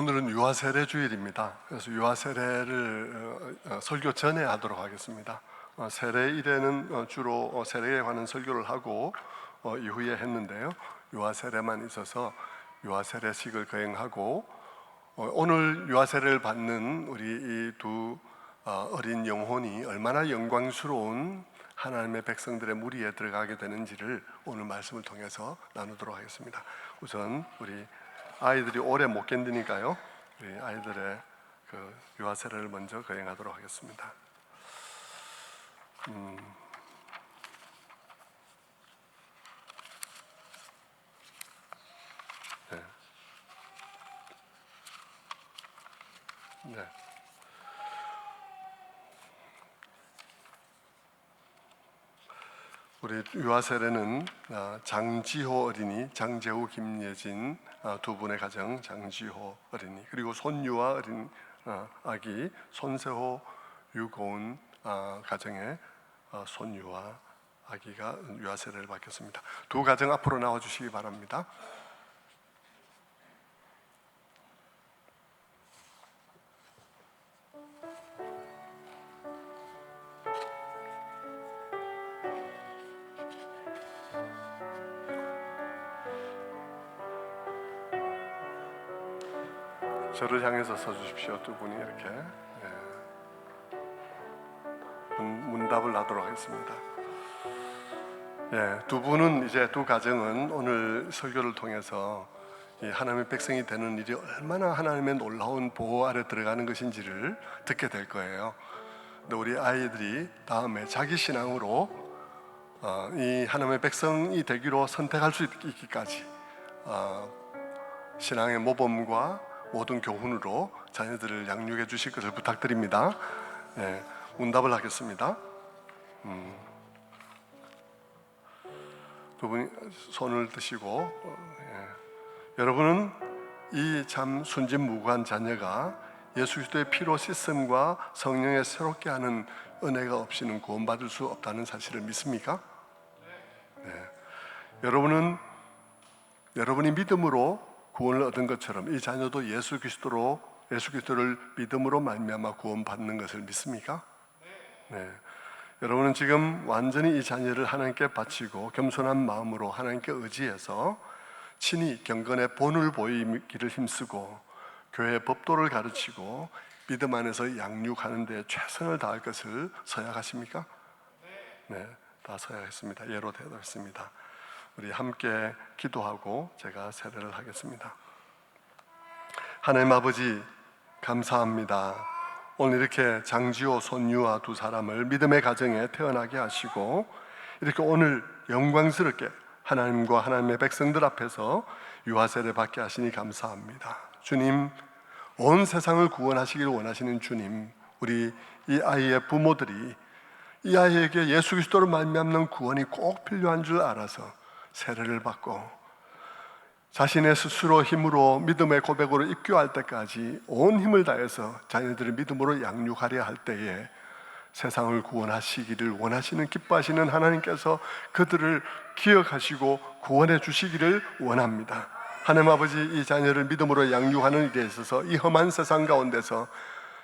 오늘은 유아세례 주일입니다. 그래서 유아세례를 설교 전에 하도록 하겠습니다. 세례일에는 주로 세례에 관한 설교를 하고 이후에 했는데요. 유아세례만 있어서 유아세례식을 거행하고 오늘 유아세례를 받는 우리 이 두 어린 영혼이 얼마나 영광스러운 하나님의 백성들의 무리에 들어가게 되는지를 오늘 말씀을 통해서 나누도록 하겠습니다. 우선 우리 아이들이 오래 못 견디니까요. 우리 아이들의 그 유아세례를 먼저 거행하도록 하겠습니다. 네. 우리 유아세례는 장지호 어린이, 장재우, 김예진 두 분의 가정, 장지호 어린이, 그리고 손유아 어린 아기, 손세호, 유고은 가정의 손유아 아기가 유아세례를 받겠습니다. 두 가정 앞으로 나와주시기 바랍니다. 저를 향해서 서주십시오. 두 분이 이렇게 문답을 하도록 하겠습니다. 두 분은 이제 두 가정은 오늘 설교를 통해서 이 하나님의 백성이 되는 일이 얼마나 하나님의 놀라운 보호 아래 들어가는 것인지를 듣게 될 거예요. 근데 우리 아이들이 다음에 자기 신앙으로 이 하나님의 백성이 되기로 선택할 수 있기까지 신앙의 모범과 모든 교훈으로 자녀들을 양육해 주실 것을 부탁드립니다. 문답을 하겠습니다. 두 분이 손을 드시고 여러분은 이 참 순진무구한 자녀가 예수 그리스도의 피로 씻음과 성령의 새롭게 하는 은혜가 없이는 구원받을 수 없다는 사실을 믿습니까? 여러분이 믿음으로 구원을 얻은 것처럼 이 자녀도 예수 그리스도를 믿음으로 말미암아 구원받는 것을 믿습니까? 여러분은 지금 완전히 이 자녀를 하나님께 바치고 겸손한 마음으로 하나님께 의지해서 친히 경건의 본을 보이기를 힘쓰고 교회의 법도를 가르치고 믿음 안에서 양육하는 데 최선을 다할 것을 서약하십니까? 다 서약했습니다. 예로 대답했습니다. 우리 함께 기도하고 제가 세례를 하겠습니다. 하나님 아버지, 감사합니다. 오늘 이렇게 장지호, 손유아 두 사람을 믿음의 가정에 태어나게 하시고 이렇게 오늘 영광스럽게 하나님과 하나님의 백성들 앞에서 유아세례 받게 하시니 감사합니다. 주님, 온 세상을 구원하시길 원하시는 주님, 우리 이 아이의 부모들이 이 아이에게 예수 그리스도로 말미암는 구원이 꼭 필요한 줄 알아서 세례를 받고 자신의 스스로 힘으로 믿음의 고백으로 입교할 때까지 온 힘을 다해서 자녀들을 믿음으로 양육하려 할 때에 세상을 구원하시기를 원하시는 기뻐하시는 하나님께서 그들을 기억하시고 구원해 주시기를 원합니다. 하나님 아버지, 이 자녀를 믿음으로 양육하는 일에 있어서 이 험한 세상 가운데서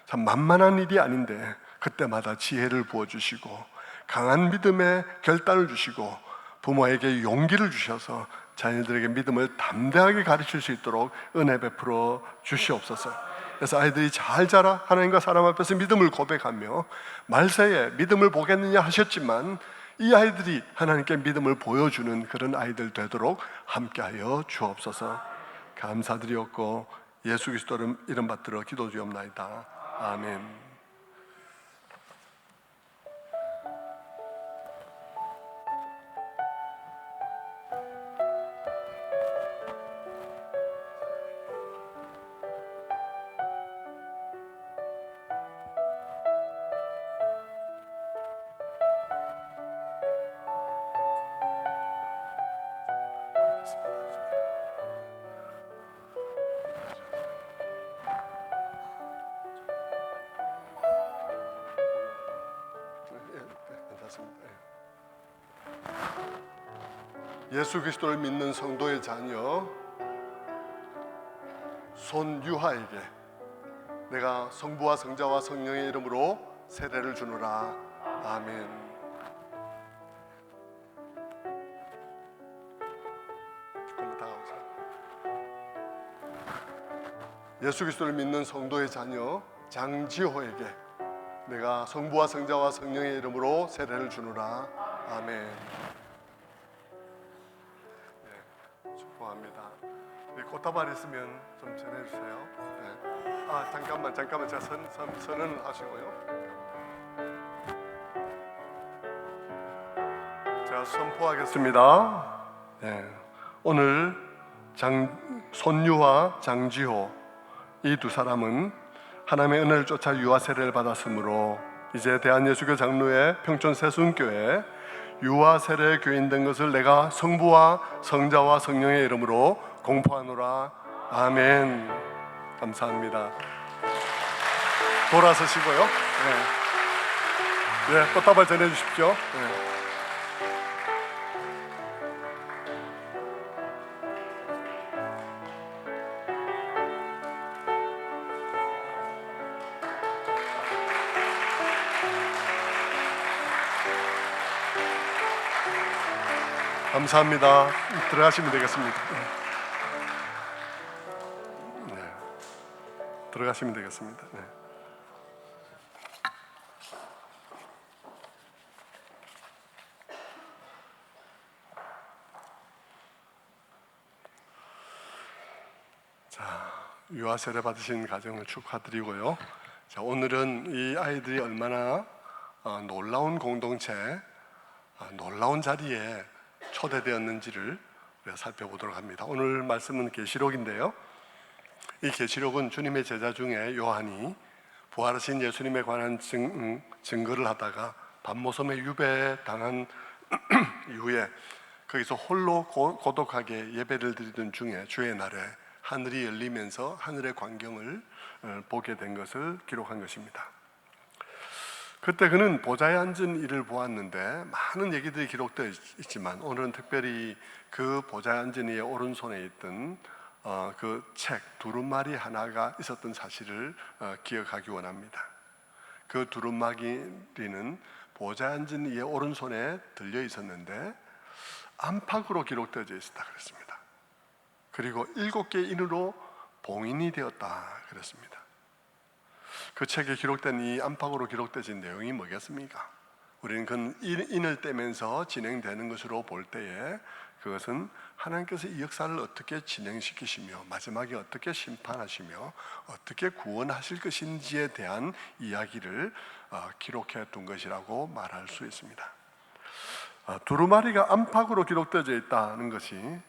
참 만만한 일이 아닌데 그때마다 지혜를 부어주시고 강한 믿음의 결단을 주시고 부모에게 용기를 주셔서 자녀들에게 믿음을 담대하게 가르칠 수 있도록 은혜 베풀어 주시옵소서. 그래서 아이들이 잘 자라 하나님과 사람 앞에서 믿음을 고백하며 말세에 믿음을 보겠느냐 하셨지만 이 아이들이 하나님께 믿음을 보여주는 그런 아이들 되도록 함께하여 주옵소서. 감사드리옵고 예수 그리스도를 이름 받들어 기도드리옵나이다. 아멘. 예수 그리스도를 믿는 성도의 자녀 손유하에게 내가 성부와 성자와 성령의 이름으로 세례를 주노라. 아멘. 조금 다가오세요. 예수 그리스도를 믿는 성도의 자녀 장지호에게 내가 성부와 성자와 성령의 이름으로 세례를 주노라. 아멘. 네, 축복합니다. 꽃다발 있으면 좀 전해주세요. 네. 잠깐만 제가 선언을 하시고요. 제가 선포하겠습니다. 네. 오늘 손유와 장지호 이 두 사람은 하나님의 은혜를 쫓아 유아 세례를 받았으므로 이제 대한예수교 장로회 평촌세순교회 유아 세례 교인 된 것을 내가 성부와 성자와 성령의 이름으로 공포하노라. 아멘. 감사합니다. 돌아서시고요. 네, 꽃다발 전해주십시오. 네. 감사합니다. 들어가시면 되겠습니다. 네. 들어가시면 되겠습니다. 네. 자, 유아 세례 받으신 가정을 축하드리고요. 자, 오늘은 이 아이들이 얼마나 놀라운 공동체, 놀라운 자리에 초대되었는지를 우리가 살펴보도록 합니다. 오늘 말씀은 계시록인데요. 이 계시록은 주님의 제자 중에 요한이 부활하신 예수님에 관한 증거를 하다가 밤모섬에 유배당한 이후에 거기서 홀로 고독하게 예배를 드리던 중에 주의 날에 하늘이 열리면서 하늘의 광경을 보게 된 것을 기록한 것입니다. 그때 그는 보좌에 앉은 이를 보았는데 많은 얘기들이 기록되어 있지만 오늘은 특별히 그 보좌에 앉은 이의 오른손에 있던 그 책 두루마리 하나가 있었던 사실을 기억하기 원합니다. 그 두루마리는 보좌에 앉은 이의 오른손에 들려 있었는데 안팎으로 기록되어져 있었다 그랬습니다. 그리고 7개의 인으로 봉인이 되었다 그랬습니다. 그 책에 기록된 이 안팎으로 기록되어진 내용이 뭐겠습니까? 우리는 그 인을 떼면서 진행되는 것으로 볼 때에 그것은 하나님께서 이 역사를 어떻게 진행시키시며 마지막에 어떻게 심판하시며 어떻게 구원하실 것인지에 대한 이야기를 기록해 둔 것이라고 말할 수 있습니다. 두루마리가 안팎으로 기록되어져 있다는 것이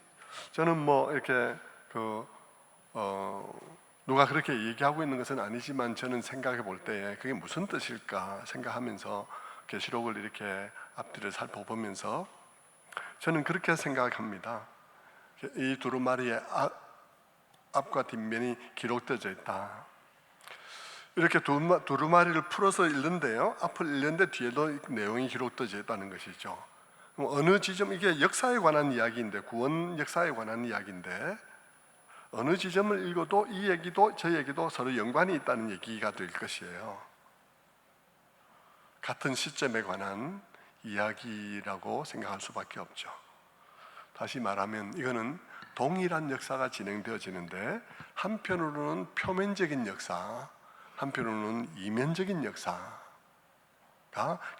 저는 뭐 이렇게 누가 그렇게 얘기하고 있는 것은 아니지만 저는 생각해 볼 때에 그게 무슨 뜻일까 생각하면서 계시록을 이렇게 앞뒤를 살펴보면서 저는 그렇게 생각합니다. 이 두루마리의 앞과 뒷면이 기록되어져 있다. 이렇게 두루마리를 풀어서 읽는데요, 앞을 읽는데 뒤에도 내용이 기록되어져 있다는 것이죠. 어느 지점, 이게 역사에 관한 이야기인데, 구원 역사에 관한 이야기인데 어느 지점을 읽어도 이 얘기도 저 얘기도 서로 연관이 있다는 얘기가 될 것이에요. 같은 시점에 관한 이야기라고 생각할 수밖에 없죠. 다시 말하면 이거는 동일한 역사가 진행되어지는데 한편으로는 표면적인 역사, 한편으로는 이면적인 역사가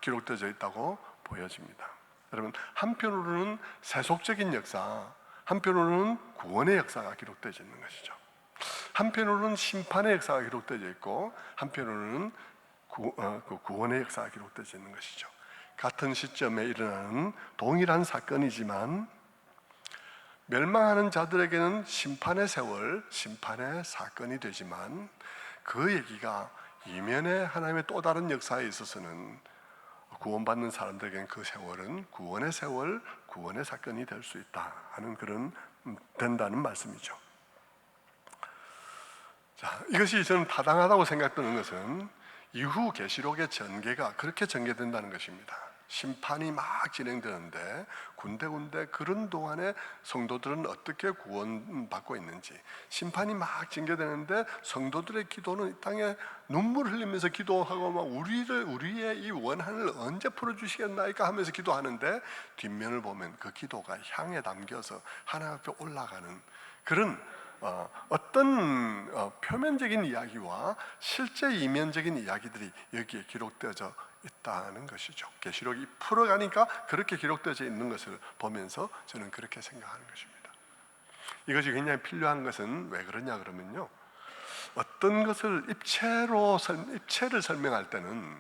기록되어져 있다고 보여집니다. 여러분, 한편으로는 세속적인 역사, 한편으로는 구원의 역사가 기록되어져 있는 것이죠. 한편으로는 심판의 역사가 기록되어져 있고 한편으로는 구원의 역사가 기록되어져 있는 것이죠. 같은 시점에 일어나는 동일한 사건이지만 멸망하는 자들에게는 심판의 세월, 심판의 사건이 되지만 그 얘기가 이면에 하나님의 또 다른 역사에 있어서는 구원받는 사람들에게는 그 세월은 구원의 세월, 구원의 사건이 될 수 있다 하는 그런 된다는 말씀이죠. 자, 이것이 저는 타당하다고 생각되는 것은 이후 계시록의 전개가 그렇게 전개된다는 것입니다. 심판이 막 진행되는데 군데군데 그런 동안에 성도들은 어떻게 구원받고 있는지, 심판이 막 징계되는데 성도들의 기도는 이 땅에 눈물 흘리면서 기도하고 막 우리의 이 원한을 언제 풀어주시겠나이까 하면서 기도하는데, 뒷면을 보면 그 기도가 향에 담겨서 하나님 앞에 올라가는 그런 어떤 표면적인 이야기와 실제 이면적인 이야기들이 여기에 기록되어져 있다는 것이죠. 계시록이 풀어가니까 그렇게 기록되어져 있는 것을 보면서 저는 그렇게 생각하는 것입니다. 이것이 굉장히 필요한 것은 왜 그러냐 그러면요, 어떤 것을 입체를 설명할 때는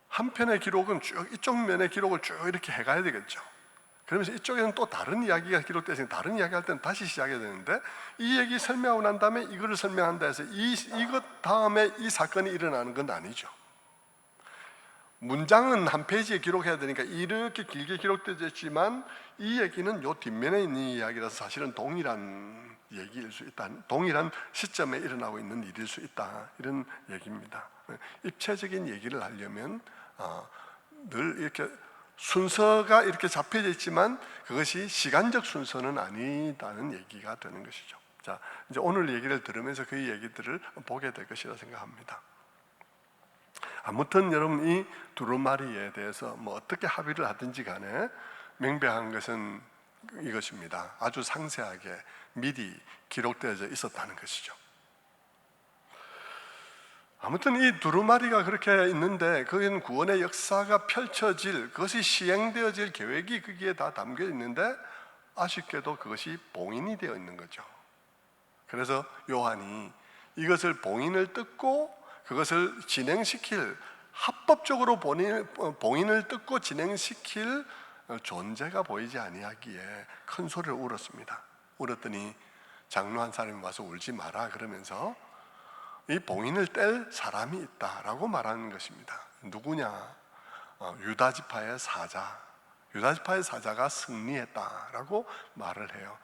한 편의 기록은 쭉 이쪽 면의 기록을 쭉 이렇게 해가야 되겠죠. 그러면서 이쪽에는 또 다른 이야기가 기록되어 다른 이야기 할 때는 다시 시작해야 되는데, 이 얘기 설명하고 난 다음에 이거를 설명한다 해서 이것 다음에 이 사건이 일어나는 건 아니죠. 문장은 한 페이지에 기록해야 되니까 이렇게 길게 기록되어 있지만 이 얘기는 요 뒷면에 있는 이야기라서 사실은 동일한 얘기일 수 있다, 동일한 시점에 일어나고 있는 일일 수 있다, 이런 얘기입니다. 입체적인 얘기를 하려면 늘 이렇게 순서가 이렇게 잡혀져 있지만 그것이 시간적 순서는 아니다는 얘기가 되는 것이죠. 자, 이제 오늘 얘기를 들으면서 그 얘기들을 보게 될 것이라 생각합니다. 아무튼 여러분, 이 두루마리에 대해서 뭐 어떻게 합의를 하든지 간에 명백한 것은 이것입니다. 아주 상세하게 미리 기록되어져 있었다는 것이죠. 아무튼 이 두루마리가 그렇게 있는데 거기는 구원의 역사가 펼쳐질, 그것이 시행되어질 계획이 거기에 다 담겨 있는데 아쉽게도 그것이 봉인이 되어 있는 거죠. 그래서 요한이 이것을 봉인을 뜯고 그것을 진행시킬, 합법적으로 봉인을 뜯고 진행시킬 존재가 보이지 아니하기에 큰 소리를 울었습니다. 울었더니 장로 한 사람이 와서 울지 마라 그러면서 이 봉인을 뗄 사람이 있다라고 말하는 것입니다. 누구냐? 유다지파의 사자, 유다지파의 사자가 승리했다라고 말을 해요.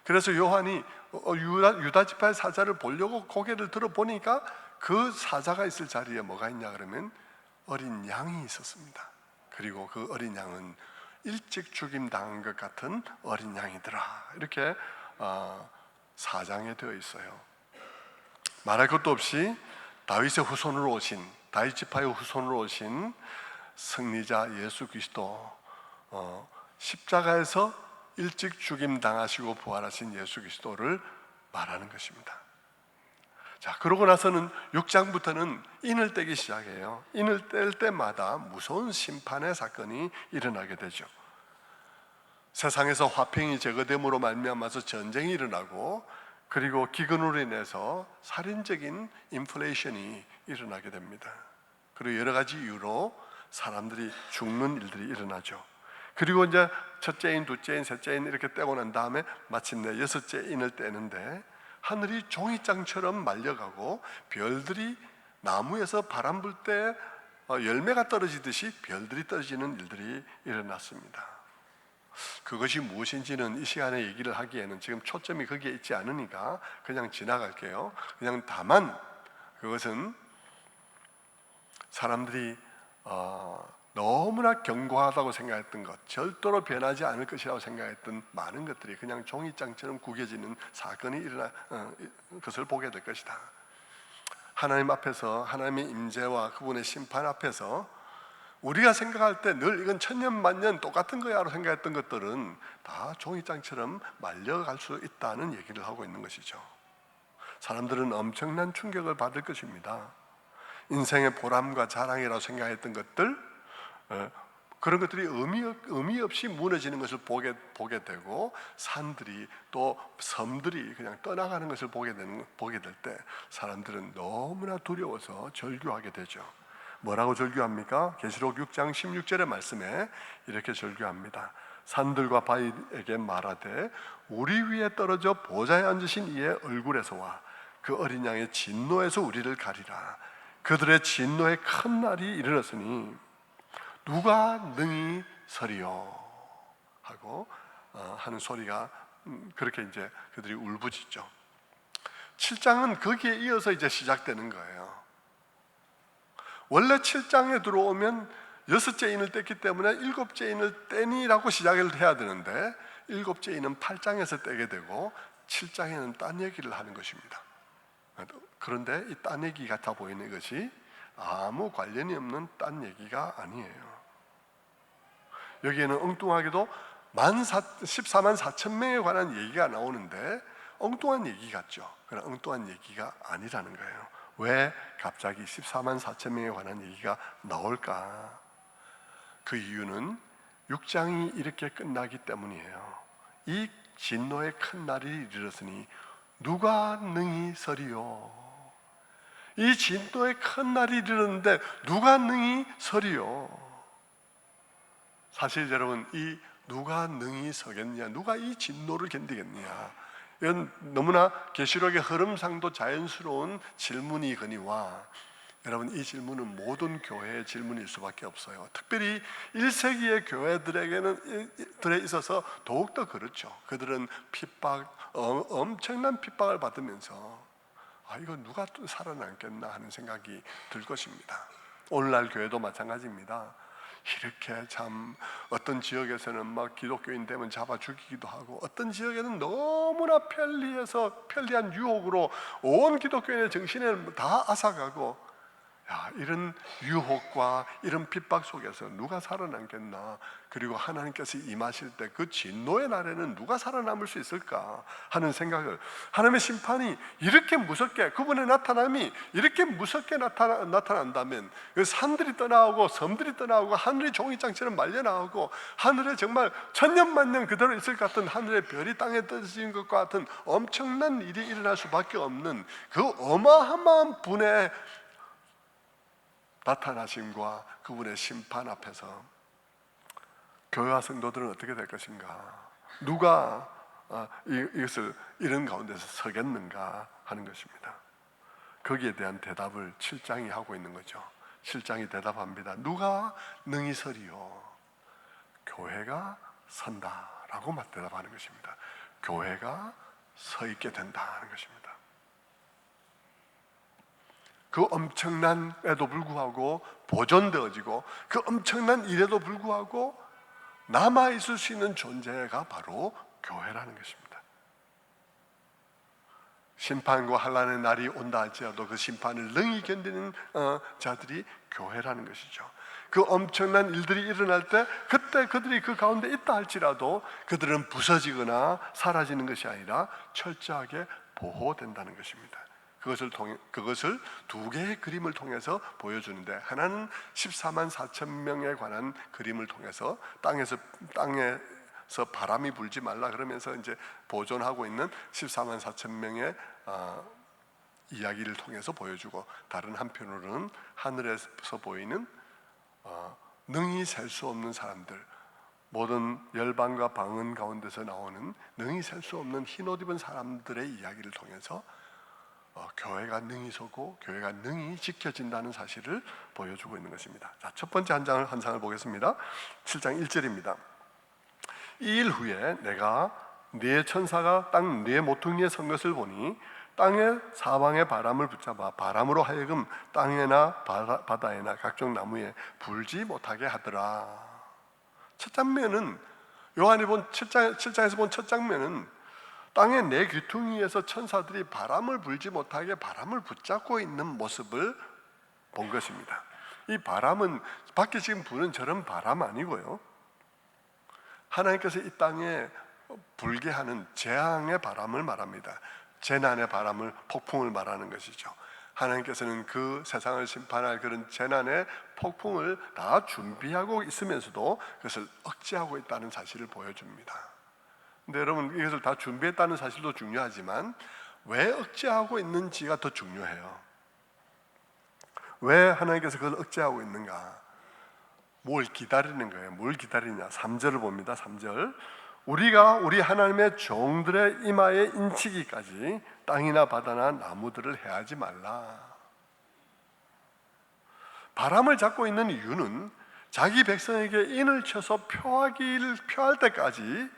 그래서 요한이 유다지파의 사자를 보려고 고개를 들어보니까 그 사자가 있을 자리에 뭐가 있냐 그러면 어린 양이 있었습니다. 그리고 그 어린 양은 일찍 죽임당한 것 같은 어린 양이더라, 이렇게 4장에 되어 있어요. 말할 것도 없이 다윗의 후손으로 오신, 다윗 지파의 후손으로 오신 승리자 예수 그리스도, 십자가에서 일찍 죽임 당하시고 부활하신 예수 그리스도를 말하는 것입니다. 자, 그러고 나서는 6장부터는 인을 떼기 시작해요. 인을 뗄 때마다 무서운 심판의 사건이 일어나게 되죠. 세상에서 화평이 제거됨으로 말미암아서 전쟁이 일어나고, 그리고 기근으로 인해서 살인적인 인플레이션이 일어나게 됩니다. 그리고 여러 가지 이유로 사람들이 죽는 일들이 일어나죠. 그리고 이제 첫째 인, 둘째 인, 셋째 인 이렇게 떼고 난 다음에 마침내 여섯째 인을 떼는데 하늘이 종이장처럼 말려가고 별들이 나무에서 바람 불 때 열매가 떨어지듯이 별들이 떨어지는 일들이 일어났습니다. 그것이 무엇인지는 이 시간에 얘기를 하기에는 지금 초점이 거기에 있지 않으니까 그냥 지나갈게요. 그냥 다만 그것은 사람들이 너무나 견고하다고 생각했던 것, 절대로 변하지 않을 것이라고 생각했던 많은 것들이 그냥 종이장처럼 구겨지는 사건이 일어나 것을 보게 될 것이다. 하나님 앞에서, 하나님의 임재와 그분의 심판 앞에서 우리가 생각할 때 늘 이건 천년만년 똑같은 거야 라고 생각했던 것들은 다 종이장처럼 말려갈 수 있다는 얘기를 하고 있는 것이죠. 사람들은 엄청난 충격을 받을 것입니다. 인생의 보람과 자랑이라고 생각했던 것들, 그런 것들이 의미 없이 무너지는 것을 보게 되고, 산들이 또 섬들이 그냥 떠나가는 것을 보게 될 때 사람들은 너무나 두려워서 절규하게 되죠. 뭐라고 절규합니까? 계시록 6장 16절의 말씀에 이렇게 절규합니다. 산들과 바위에게 말하되 우리 위에 떨어져 보좌에 앉으신 이의 얼굴에서와 그 어린 양의 진노에서 우리를 가리라. 그들의 진노의 큰 날이 이르렀으니 누가 능히 서리요 하고 하는 소리가 그렇게 이제 그들이 울부짖죠. 7장은 거기에 이어서 이제 시작되는 거예요. 원래 7장에 들어오면 6째 인을 뗐기 때문에 7째 인을 떼니라고 시작을 해야 되는데 7째 인은 8장에서 떼게 되고 7장에는 딴 얘기를 하는 것입니다. 그런데 이 딴 얘기 같아 보이는 것이 아무 관련이 없는 딴 얘기가 아니에요. 여기에는 엉뚱하게도 14만 4천 명에 관한 얘기가 나오는데 엉뚱한 얘기 같죠. 그러나 엉뚱한 얘기가 아니라는 거예요. 왜 갑자기 14만 4천 명에 관한 얘기가 나올까? 그 이유는 6장이 이렇게 끝나기 때문이에요. 이 진노의 큰 날이 이르렀으니 누가 능히 서리요? 이 진노의 큰 날이 이르렀는데 누가 능히 서리요? 사실 여러분, 이 누가 능히 서겠냐, 누가 이 진노를 견디겠느냐, 이건 너무나 계시록의 흐름상도 자연스러운 질문이거니와 여러분, 이 질문은 모든 교회의 질문일 수밖에 없어요. 특별히 1세기의 교회들에게는 들에 있어서 더욱더 그렇죠. 그들은 엄청난 핍박을 받으면서 이거 누가 또 살아남겠나 하는 생각이 들 것입니다. 오늘날 교회도 마찬가지입니다. 이렇게 참 어떤 지역에서는 막 기독교인 되면 잡아 죽이기도 하고, 어떤 지역에는 너무나 편리한 유혹으로 온 기독교인의 정신을 다 앗아가고, 이런 유혹과 이런 핍박 속에서 누가 살아남겠나, 그리고 하나님께서 임하실 때 그 진노의 날에는 누가 살아남을 수 있을까 하는 생각을, 하나님의 심판이 이렇게 무섭게, 그분의 나타남이 이렇게 무섭게 나타난다면 산들이 떠나오고 섬들이 떠나오고 하늘이 종이장처럼 말려나오고 하늘에 정말 천년만년 그대로 있을 것 같은 하늘의 별이 땅에 떨어진 것과 같은 엄청난 일이 일어날 수밖에 없는 그 어마어마한 분의 나타나심과 그분의 심판 앞에서 교회와 성도들은 어떻게 될 것인가, 누가 이것을 이런 가운데서 서겠는가 하는 것입니다. 거기에 대한 대답을 7장이 하고 있는 거죠. 7장이 대답합니다. 누가 능히 서리요? 교회가 선다라고 대답하는 것입니다. 교회가 서 있게 된다는 것입니다. 그 엄청난에도 불구하고 보존되어지고, 그 엄청난 일에도 불구하고 남아있을 수 있는 존재가 바로 교회라는 것입니다. 심판과 환난의 날이 온다 할지라도 그 심판을 능히 견디는 자들이 교회라는 것이죠. 그 엄청난 일들이 일어날 때 그때 그들이 그 가운데 있다 할지라도 그들은 부서지거나 사라지는 것이 아니라 철저하게 보호된다는 것입니다. 그것을 두 개의 그림을 통해서 보여주는데, 하나는 14만 4천 명에 관한 그림을 통해서 땅에서 바람이 불지 말라 그러면서 이제 보존하고 있는 14만 4천 명의 이야기를 통해서 보여주고, 다른 한편으로는 하늘에서 보이는 능히 셀 수 없는 사람들, 모든 열방과 방언 가운데서 나오는 능히 셀 수 없는 흰옷 입은 사람들의 이야기를 통해서 교회가 능히 서고 교회가 능히 지켜진다는 사실을 보여주고 있는 것입니다. 자, 첫 번째 한 장을 보겠습니다. 7장 1절입니다. 이 일 후에 내가 네 천사가 땅 네 모퉁이에 선 것을 보니 땅의 사방의 바람을 붙잡아 바람으로 하여금 땅에나 바다에나 각종 나무에 불지 못하게 하더라. 첫 장면은, 요한이 본 7장에서 본 첫 장면은 땅의 네 귀퉁이에서 천사들이 바람을 불지 못하게 바람을 붙잡고 있는 모습을 본 것입니다. 이 바람은 밖에 지금 부는 저런 바람 아니고요, 하나님께서 이 땅에 불게 하는 재앙의 바람을 말합니다. 재난의 바람을, 폭풍을 말하는 것이죠. 하나님께서는 그 세상을 심판할 그런 재난의 폭풍을 다 준비하고 있으면서도 그것을 억제하고 있다는 사실을 보여줍니다. 근데 여러분, 이것을 다 준비했다는 사실도 중요하지만 왜 억제하고 있는지가 더 중요해요. 왜 하나님께서 그걸 억제하고 있는가? 뭘 기다리는 거예요. 뭘 기다리냐? 3절을 봅니다. 3절. 우리가 우리 하나님의 종들의 이마에 인치기까지 땅이나 바다나 나무들을 해하지 말라. 바람을 잡고 있는 이유는 자기 백성에게 인을 쳐서 표할 때까지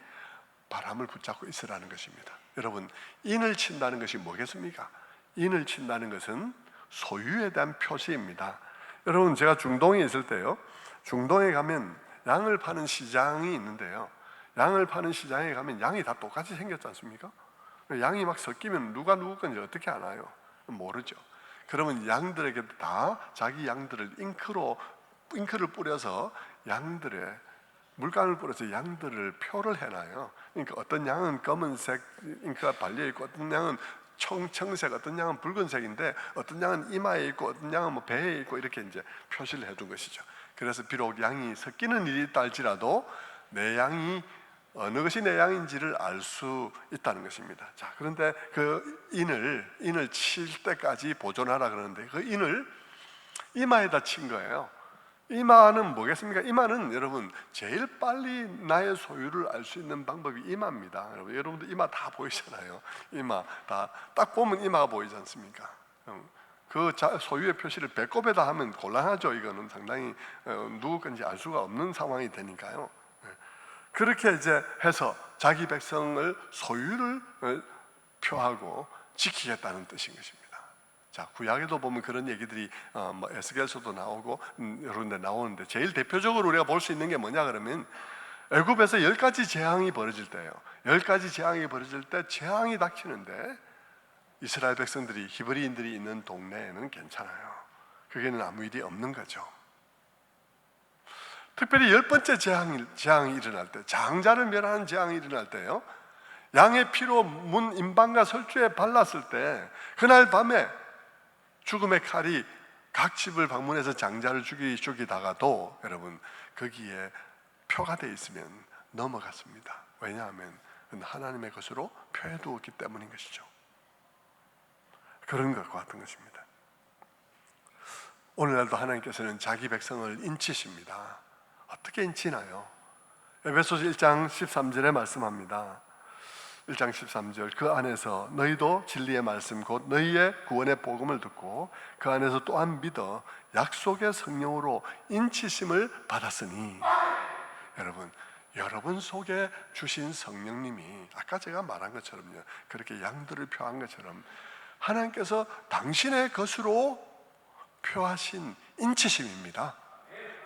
바람을 붙잡고 있으라는 것입니다. 여러분, 인을 친다는 것이 뭐겠습니까? 인을 친다는 것은 소유에 대한 표시입니다. 여러분, 제가 중동에 있을 때요, 중동에 가면 양을 파는 시장이 있는데요, 양을 파는 시장에 가면 양이 다 똑같이 생겼지 않습니까? 양이 막 섞이면 누가 누구 건지 어떻게 알아요? 모르죠. 그러면 양들에게 다 자기 양들을 잉크를 뿌려서 양들의 물감을 뿌려서 양들을 표를 해놔요. 그러니까 어떤 양은 검은색 잉크가 발려있고, 어떤 양은 청색, 어떤 양은 붉은색인데, 어떤 양은 이마에 있고, 어떤 양은 뭐 배에 있고, 이렇게 이제 표시를 해둔 것이죠. 그래서 비록 양이 섞이는 일이 있다 할지라도 내 양이 어느 것이 내 양인지를 알 수 있다는 것입니다. 자, 그런데 그 인을 칠 때까지 보존하라 그러는데, 그 인을 이마에다 친 거예요. 이마는 뭐겠습니까? 이마는 여러분, 제일 빨리 나의 소유를 알 수 있는 방법이 이마입니다. 여러분들 이마 다 보이잖아요. 이마 다 딱 보면 이마가 보이지 않습니까? 그 소유의 표시를 배꼽에다 하면 곤란하죠. 이거는 상당히 누구 건지 알 수가 없는 상황이 되니까요. 그렇게 이제 해서 자기 백성을 소유를 표하고 지키겠다는 뜻인 것입니다. 자, 구약에도 보면 그런 얘기들이 뭐 에스겔서도 나오고 여러 군데 나오는데, 제일 대표적으로 우리가 볼 수 있는 게 뭐냐 그러면, 애굽에서 10가지 재앙이 벌어질 때예요. 10가지 재앙이 벌어질 때 재앙이 닥치는데 이스라엘 백성들이, 히브리인들이 있는 동네에는 괜찮아요. 그게는 아무 일이 없는 거죠. 특별히 10번째 재앙이 일어날 때, 장자를 멸하는 재앙이 일어날 때요, 양의 피로 문 임방과 설주에 발랐을 때, 그날 밤에 죽음의 칼이 각 집을 방문해서 장자를 죽이다가도 여러분, 거기에 표가 되어 있으면 넘어갔습니다. 왜냐하면 하나님의 것으로 표해 두었기 때문인 것이죠. 그런 것과 같은 것입니다. 오늘날도 하나님께서는 자기 백성을 인치십니다. 어떻게 인치나요? 에베소서 1장 13절에 말씀합니다. 1장 13절, 그 안에서 너희도 진리의 말씀 곧 너희의 구원의 복음을 듣고 그 안에서 또한 믿어 약속의 성령으로 인치심을 받았으니, 여러분 속에 주신 성령님이 아까 제가 말한 것처럼요, 그렇게 양들을 표한 것처럼 하나님께서 당신의 것으로 표하신 인치심입니다.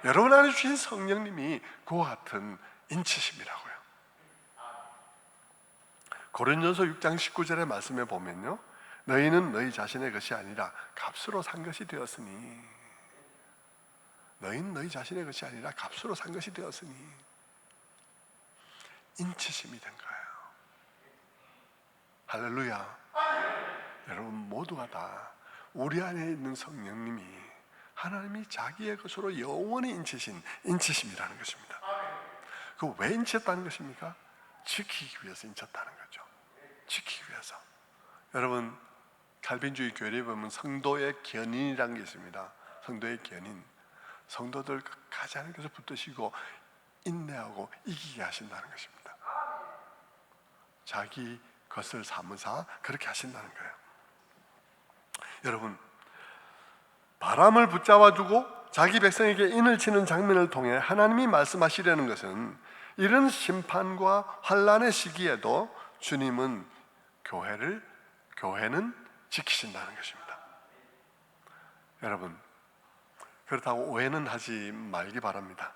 여러분 안에 주신 성령님이 그와 같은 인치심이라고요. 고린도서 6장 19절의 말씀에 보면요, 너희는 너희 자신의 것이 아니라 값으로 산 것이 되었으니, 너희는 너희 자신의 것이 아니라 값으로 산 것이 되었으니 인치심이 된 거예요. 할렐루야. 여러분 모두가 다 우리 안에 있는 성령님이 하나님이 자기의 것으로 영원히 인치신 인치심이라는 것입니다. 그 왜 인쳤다는 것입니까? 지키기 위해서 인쳤다는 거죠. 지키기 위해서. 여러분, 칼빈주의 교리에 보면 성도의 견인이라는 게 있습니다. 성도의 견인. 성도들 끝까지 하나님께서 붙드시고 인내하고 이기게 하신다는 것입니다. 자기 것을 삼으사 그렇게 하신다는 거예요. 여러분, 바람을 붙잡아 두고 자기 백성에게 인을 치는 장면을 통해 하나님이 말씀하시려는 것은, 이런 심판과 환난의 시기에도 주님은 교회는 지키신다는 것입니다. 여러분, 그렇다고 오해는 하지 말기 바랍니다.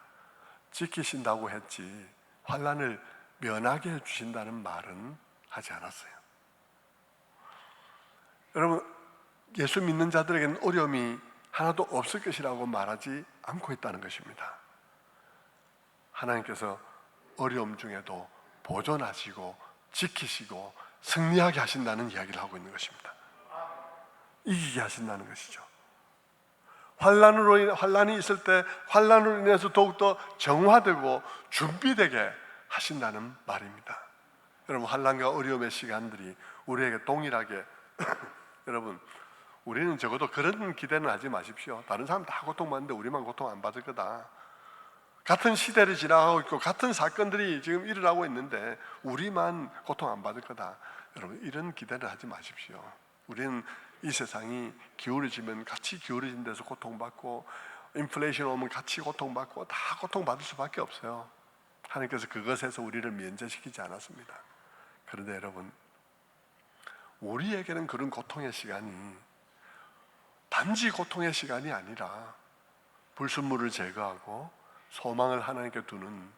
지키신다고 했지 환난을 면하게 해주신다는 말은 하지 않았어요. 여러분, 예수 믿는 자들에게는 어려움이 하나도 없을 것이라고 말하지 않고 있다는 것입니다. 하나님께서 어려움 중에도 보존하시고 지키시고 승리하게 하신다는 이야기를 하고 있는 것입니다. 이기게 하신다는 것이죠. 환난이 있을 때 환난으로 인해서 더욱더 정화되고 준비되게 하신다는 말입니다. 여러분, 환난과 어려움의 시간들이 우리에게 동일하게 여러분, 우리는 적어도 그런 기대는 하지 마십시오. 다른 사람 다 고통받는데 우리만 고통 안 받을 거다. 같은 시대를 지나가고 있고 같은 사건들이 지금 일어나고 있는데 우리만 고통 안 받을 거다. 여러분, 이런 기대는 하지 마십시오. 우리는 이 세상이 기울어지면 같이 기울어진 데서 고통받고, 인플레이션 오면 같이 고통받고, 다 고통받을 수밖에 없어요. 하나님께서 그것에서 우리를 면제시키지 않았습니다. 그런데 여러분, 우리에게는 그런 고통의 시간이 단지 고통의 시간이 아니라 불순물을 제거하고 소망을 하나님께 두는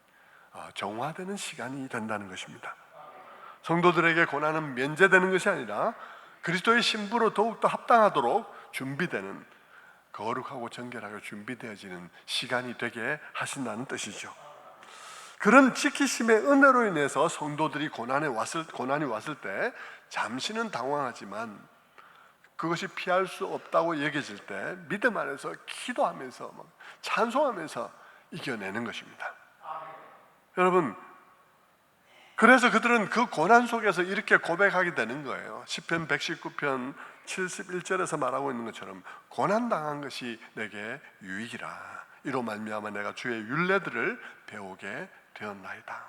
정화되는 시간이 된다는 것입니다. 성도들에게 고난은 면제되는 것이 아니라 그리스도의 신부로 더욱더 합당하도록 준비되는, 거룩하고 정결하게 준비되어지는 시간이 되게 하신다는 뜻이죠. 그런 지키심의 은혜로 인해서 성도들이 고난이 왔을 때 잠시는 당황하지만 그것이 피할 수 없다고 여겨질 때 믿음 안에서 기도하면서 찬송하면서 이겨내는 것입니다. 여러분, 그래서 그들은 그 고난 속에서 이렇게 고백하게 되는 거예요. 시편 119편 71절에서 말하고 있는 것처럼 고난당한 것이 내게 유익이라. 이로 말미암아 내가 주의 율례들을 배우게 되었나이다.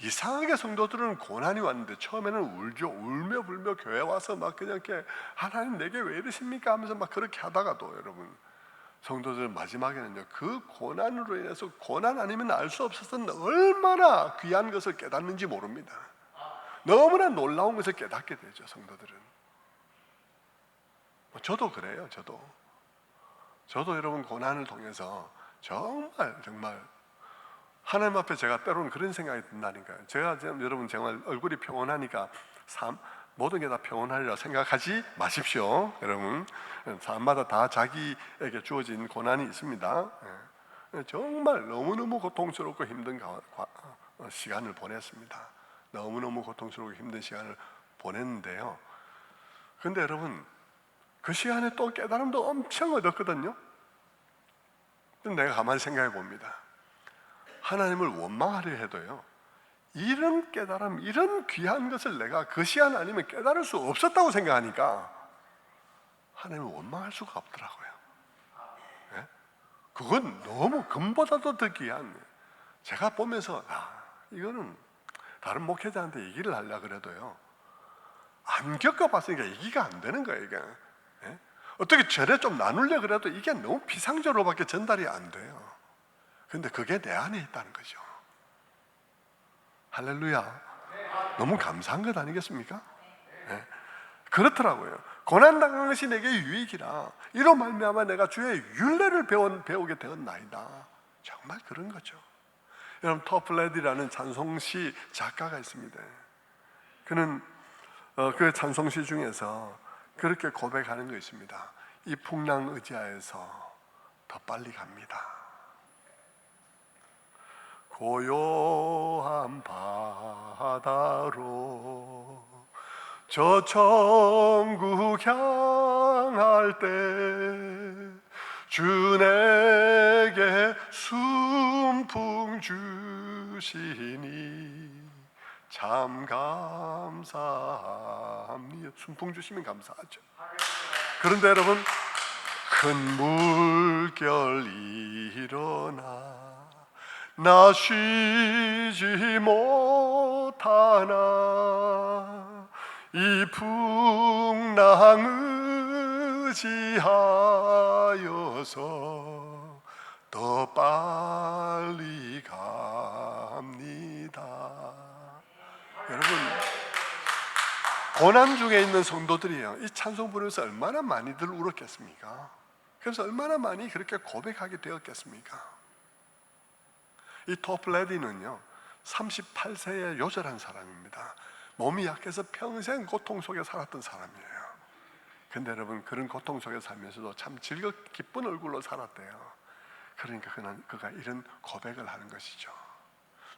이상하게 성도들은 고난이 왔는데 처음에는 울며 불며 교회 와서 막 그냥 이렇게 하나님 내게 왜 이러십니까 하면서 막 그렇게 하다가도 여러분, 성도들 마지막에는요, 그 고난으로 인해서 고난 아니면 알 수 없었던 얼마나 귀한 것을 깨닫는지 모릅니다. 너무나 놀라운 것을 깨닫게 되죠. 성도들은. 저도 그래요. 저도 여러분 고난을 통해서 정말 하나님 앞에 제가 때로는 그런 생각이 든다니까요. 제가 여러분 정말 얼굴이 평온하니까 모든 게 다 평온하리라 생각하지 마십시오. 여러분, 사람마다 다 자기에게 주어진 고난이 있습니다. 정말 너무너무 고통스럽고 힘든 시간을 보냈습니다. 너무너무 고통스럽고 힘든 시간을 보냈는데요. 그런데 여러분, 그 시간에 또 깨달음도 엄청 얻었거든요. 내가 가만히 생각해 봅니다. 하나님을 원망하려 해도요, 이런 깨달음, 이런 귀한 것을 내가 그 시간 아니면 깨달을 수 없었다고 생각하니까 하나님을 원망할 수가 없더라고요. 네? 그건 너무 금보다도 더 귀한, 제가 보면서 이거는 다른 목회자한테 얘기를 하려고 그래도요, 안 겪어봤으니까 얘기가 안 되는 거예요. 이게 네? 어떻게 절에 좀 나누려 그래도 이게 너무 피상적으로밖에 전달이 안 돼요. 근데 그게 내 안에 있다는 거죠. 할렐루야. 너무 감사한 것 아니겠습니까? 네. 그렇더라고요. 고난당한 것이 내게 유익이라. 이로 말미암아 내가 주의 율례를 배우게 되었나이다. 정말 그런 거죠. 여러분, 토플레디라는 찬송시 작가가 있습니다. 그는 그 찬송시 중에서 그렇게 고백하는 거 있습니다. 이 풍랑 의지하에서 더 빨리 갑니다. 고요한 바다로 저 천국 향할 때 주 내게 순풍 주시니 참 감사합니다. 순풍 주시면 감사하죠. 그런데 여러분, 큰 물결 일어나 나 쉬지 못하나 이 풍랑 의지하여서 더 빨리 갑니다. 여러분, 고난 중에 있는 성도들이요, 이 찬송 부르면서 얼마나 많이들 울었겠습니까? 그래서 얼마나 많이 그렇게 고백하게 되었겠습니까? 이 토플레디는요 38세의 요절한 사람입니다. 몸이 약해서 평생 고통 속에 살았던 사람이에요. 근데 여러분, 그런 고통 속에 살면서도 참 즐겁고 기쁜 얼굴로 살았대요. 그러니까 그가 이런 고백을 하는 것이죠.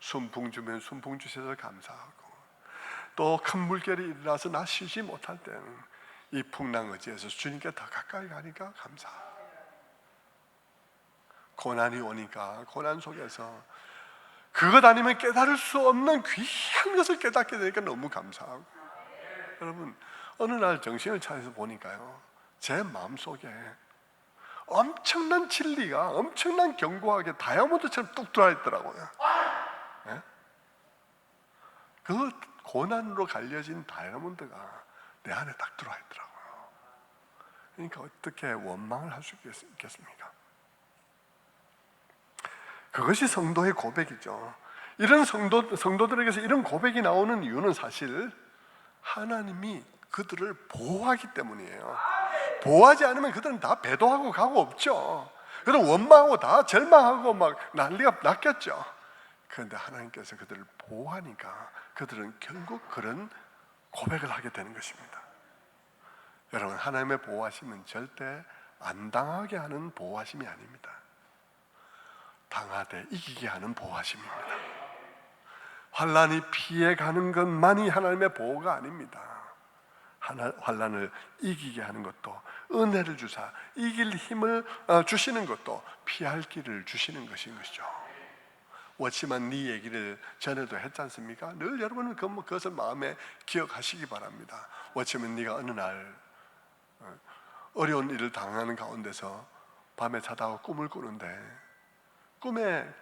순풍 주면 순풍 주셔서 감사하고, 또 큰 물결이 일어나서 나 쉬지 못할 때는 이 풍랑 의지에서 주님께 더 가까이 가니까 감사하고, 고난이 오니까 고난 속에서 그것 아니면 깨달을 수 없는 귀한 것을 깨닫게 되니까 너무 감사하고, 여러분, 어느 날 정신을 차려서 보니까요, 제 마음속에 엄청난 진리가 엄청난 견고하게 다이아몬드처럼 뚝 들어와 있더라고요. 네? 그 고난으로 갈려진 다이아몬드가 내 안에 딱 들어와 있더라고요. 그러니까 어떻게 원망을 할 수 있겠습니까? 그것이 성도의 고백이죠. 이런 성도들에게서 이런 고백이 나오는 이유는 사실 하나님이 그들을 보호하기 때문이에요. 보호하지 않으면 그들은 다 배도하고 가고 없죠. 그럼 원망하고 다 절망하고 막 난리가 났겠죠. 그런데 하나님께서 그들을 보호하니까 그들은 결국 그런 고백을 하게 되는 것입니다. 여러분, 하나님의 보호하심은 절대 안 당하게 하는 보호하심이 아닙니다. 당하되 이기게 하는 보호하심입니다. 환난이 피해가는 것만이 하나님의 보호가 아닙니다. 환난을 이기게 하는 것도, 은혜를 주사 이길 힘을 주시는 것도, 피할 길을 주시는 것인 것이죠. 워치만 네 얘기를 전에도 했지 않습니까? 늘 여러분은 그것을 마음에 기억하시기 바랍니다. 워치만 네가 어느 날 어려운 일을 당하는 가운데서 밤에 자다가 꿈을 꾸는데, 꿈에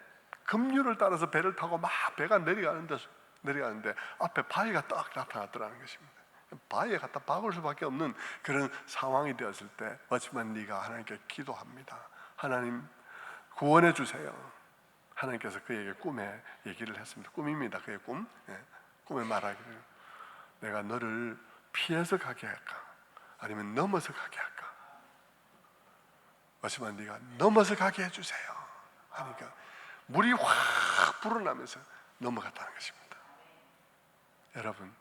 급류를 따라서 배를 타고 막 배가 내려가는데 앞에 바위가 딱 나타났더라는 것입니다. 바위에 갖다 박을 수밖에 없는 그런 상황이 되었을 때 어찌만 네가 하나님께 기도합니다. 하나님 구원해 주세요. 하나님께서 그에게 꿈에 얘기를 했습니다. 꿈입니다. 그의 꿈. 꿈에 말하기를, 내가 너를 피해서 가게 할까? 아니면 넘어서 가게 할까? 어찌만 네가 넘어서 가게 해주세요 하니까 물이 확 불어나면서 넘어갔다는 것입니다. 여러분,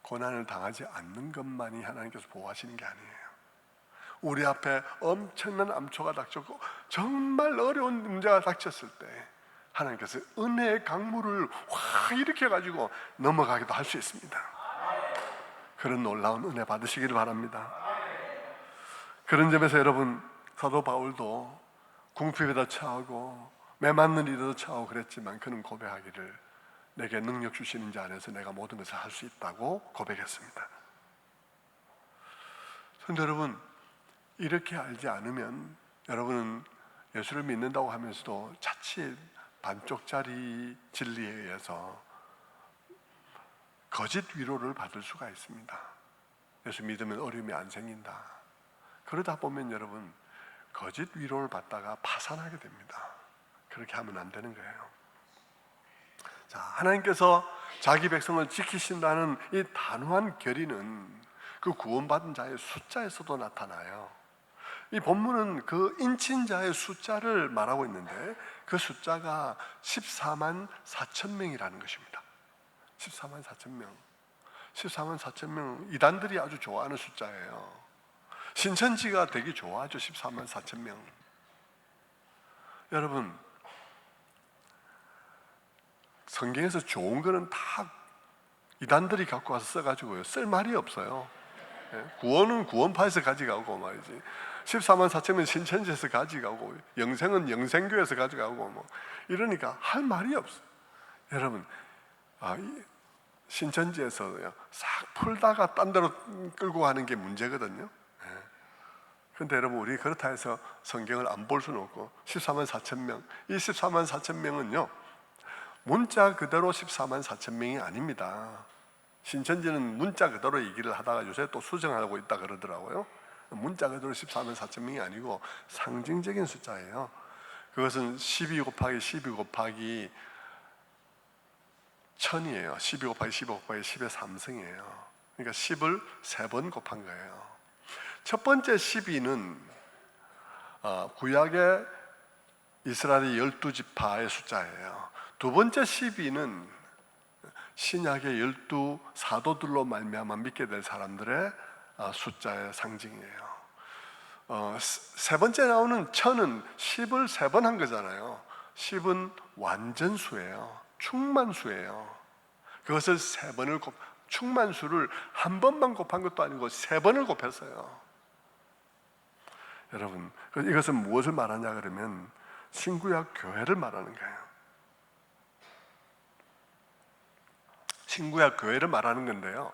고난을 당하지 않는 것만이 하나님께서 보호하시는 게 아니에요. 우리 앞에 엄청난 암초가 닥쳤고 정말 어려운 문제가 닥쳤을 때 하나님께서 은혜의 강물을 확 일으켜가지고 넘어가기도 할 수 있습니다. 그런 놀라운 은혜 받으시기를 바랍니다. 그런 점에서 여러분, 사도 바울도 궁핍에다 처하고 매 맞는 일에도 처하고 그랬지만 그는 고백하기를, 내게 능력 주시는 자 안에서 내가 모든 것을 할 수 있다고 고백했습니다. 그런데 여러분, 이렇게 알지 않으면 여러분은 예수를 믿는다고 하면서도 자칫 반쪽짜리 진리에 의해서 거짓 위로를 받을 수가 있습니다. 예수 믿으면 어려움이 안 생긴다. 그러다 보면 여러분, 거짓 위로를 받다가 파산하게 됩니다. 그렇게 하면 안 되는 거예요. 자, 하나님께서 자기 백성을 지키신다는 이 단호한 결의는 그 구원받은 자의 숫자에서도 나타나요. 이 본문은 그 인친자의 숫자를 말하고 있는데 그 숫자가 14만 4천 명이라는 것입니다. 14만 4천 명. 14만 4천 명, 이단들이 아주 좋아하는 숫자예요. 신천지가 되게 좋아하죠. 14만 4천 명. 여러분, 성경에서 좋은 거는 다 이단들이 갖고 와서 써가지고요, 쓸 말이 없어요. 구원은 구원파에서 가져가고 말이지, 14만 4천 명 신천지에서 가져가고, 영생은 영생교에서 가져가고 뭐 이러니까 할 말이 없어요. 여러분, 신천지에서요 싹 풀다가 딴 데로 끌고 가는 게 문제거든요. 그런데 여러분, 우리 그렇다 해서 성경을 안 볼 수는 없고, 14만 4천 명, 이 14만 4천 명은요 문자 그대로 14만 4천 명이 아닙니다. 신천지는 문자 그대로 얘기를 하다가 요새 또 수정하고 있다 그러더라고요. 문자 그대로 14만 4천 명이 아니고 상징적인 숫자예요. 그것은 12 곱하기 12 곱하기 1000이에요. 12 곱하기 15 곱하기 10의 3승이에요. 그러니까 10을 3번 곱한 거예요. 첫 번째 12는 구약의 이스라엘의 12지파의 숫자예요. 두 번째 12는 신약의 12 사도들로 말미암아 믿게 될 사람들의 숫자의 상징이에요. 세 번째 나오는 1000은 10을 3번 한 거잖아요. 10은 완전수예요. 충만수예요. 그것을 3번을 충만수를 한 번만 곱한 것도 아니고 3번을 곱했어요. 여러분, 이것은 무엇을 말하냐 그러면 신구약 교회를 말하는 거예요. 신구약 교회를 말하는 건데요,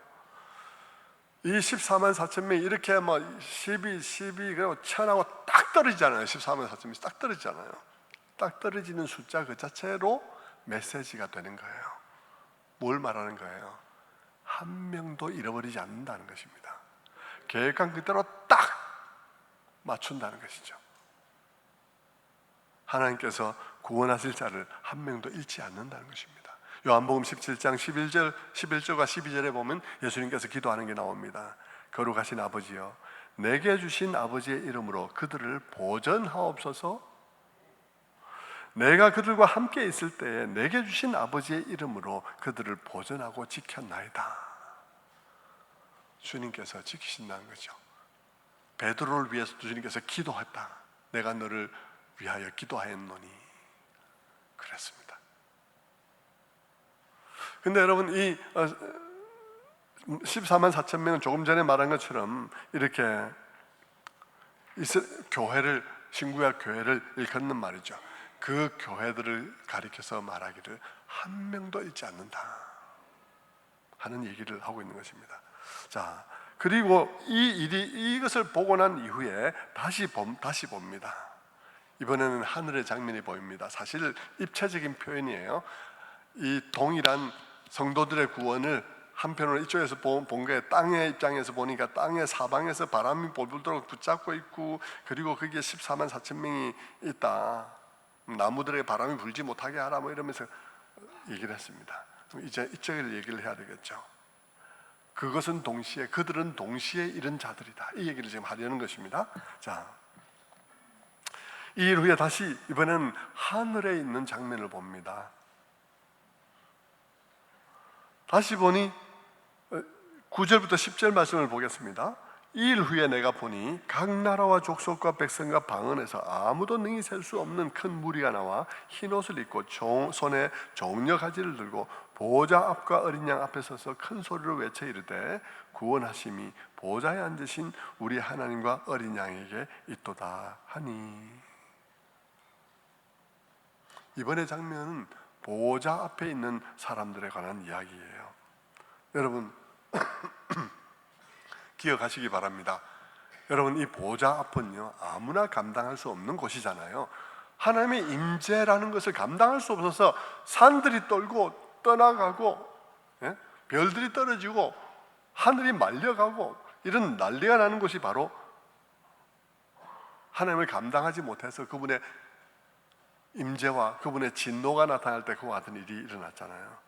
이 14만 4천 명이 이렇게 뭐 12 그리고 1000하고 딱 떨어지잖아요. 14만 4천 명이 딱 떨어지잖아요. 딱 떨어지는 숫자 그 자체로 메시지가 되는 거예요. 뭘 말하는 거예요? 한 명도 잃어버리지 않는다는 것입니다. 계획한 그대로 딱 맞춘다는 것이죠. 하나님께서 구원하실 자를 한 명도 잃지 않는다는 것입니다. 요한복음 17장 11절과 12절에 보면 예수님께서 기도하는 게 나옵니다. 거룩하신 아버지여, 내게 주신 아버지의 이름으로 그들을 보전하옵소서. 내가 그들과 함께 있을 때에 내게 주신 아버지의 이름으로 그들을 보전하고 지켰나이다. 주님께서 지키신다는 거죠. 베드로를 위해서 주님께서 기도했다. 내가 너를 위하여 기도하였노니 그랬습니다. 근데 여러분, 이 14만 4천 명은 조금 전에 말한 것처럼 이렇게 교회를, 신구약 교회를 일컫는 말이죠. 그 교회들을 가리켜서 말하기를 한 명도 잊지 않는다 하는 얘기를 하고 있는 것입니다. 자, 그리고 이것을 보고 난 이후에 다시 봅니다. 이번에는 하늘의 장면이 보입니다. 사실 입체적인 표현이에요. 이 동일한 성도들의 구원을 한편으로 이쪽에서 본 게, 땅의 입장에서 보니까 땅의 사방에서 바람이 볼불도록 붙잡고 있고, 그리고 거기에 14만 4천 명이 있다. 나무들에게 바람이 불지 못하게 하라, 뭐 이러면서 얘기를 했습니다. 이제 이쪽을 얘기를 해야 되겠죠. 그것은 동시에, 그들은 동시에 이런 자들이다, 이 얘기를 지금 하려는 것입니다. 자, 이 일 후에 다시 이번엔 하늘에 있는 장면을 봅니다. 다시 보니 9절부터 10절 말씀을 보겠습니다. 이 일 후에 내가 보니 각 나라와 족속과 백성과 방언에서 아무도 능히 셀 수 없는 큰 무리가 나와 흰옷을 입고 손에 종려 가지를 들고 보호자 앞과 어린 양 앞에 서서 큰 소리로 외쳐 이르되 구원하심이 보호자에 앉으신 우리 하나님과 어린 양에게 있도다 하니. 이번의 장면은 보호자 앞에 있는 사람들에 관한 이야기예요. 여러분 기억하시기 바랍니다. 여러분, 이 보호자 앞은요, 아무나 감당할 수 없는 곳이잖아요. 하나님의 임재라는 것을 감당할 수 없어서 산들이 떨고 떠나가고, 별들이 떨어지고 하늘이 말려가고 이런 난리가 나는 곳이 바로 하나님을 감당하지 못해서 그분의 임재와 그분의 진노가 나타날 때 그와 같은 일이 일어났잖아요.